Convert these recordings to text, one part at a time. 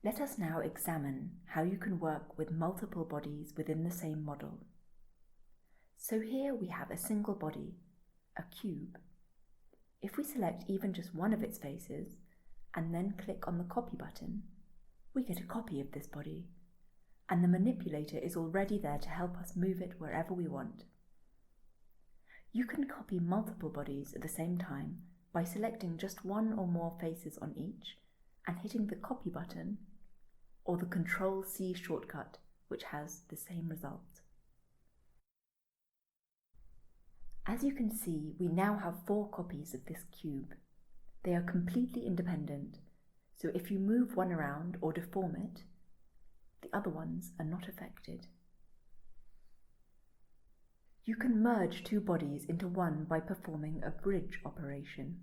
Let us now examine how you can work with multiple bodies within the same model. So here we have a single body, a cube. If we select even just one of its faces and then click on the copy button, we get a copy of this body, and the manipulator is already there to help us move it wherever we want. You can copy multiple bodies at the same time by selecting just one or more faces on each and hitting the copy button or the Ctrl+C shortcut, which has the same result. As you can see, we now have 4 copies of this cube. They are completely independent, so if you move one around or deform it, the other ones are not affected. You can merge 2 bodies into one by performing a bridge operation.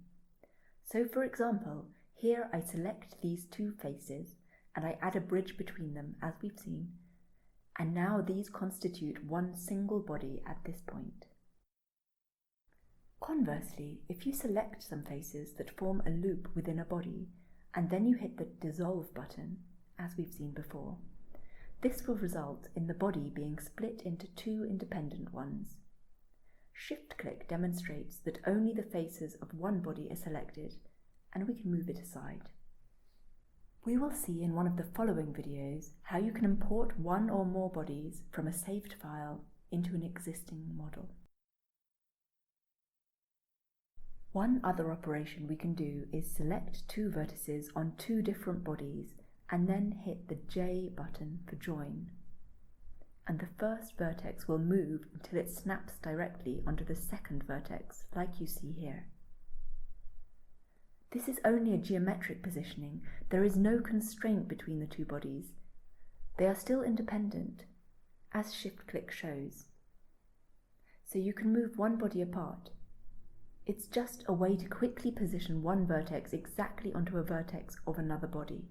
So for example, here I select these 2 faces and I add a bridge between them, as we've seen, and now these constitute one single body at this point. Conversely, if you select some faces that form a loop within a body and then you hit the dissolve button, as we've seen before, this will result in the body being split into 2 independent ones. Shift-click demonstrates that only the faces of one body are selected, and we can move it aside. We will see in one of the following videos how you can import one or more bodies from a saved file into an existing model. One other operation we can do is select 2 vertices on 2 different bodies and then hit the J button for join. And the first vertex will move until it snaps directly onto the second vertex, like you see here. This is only a geometric positioning. There is no constraint between the 2 bodies. They are still independent, as shift-click shows. So you can move one body apart. It's just a way to quickly position one vertex exactly onto a vertex of another body.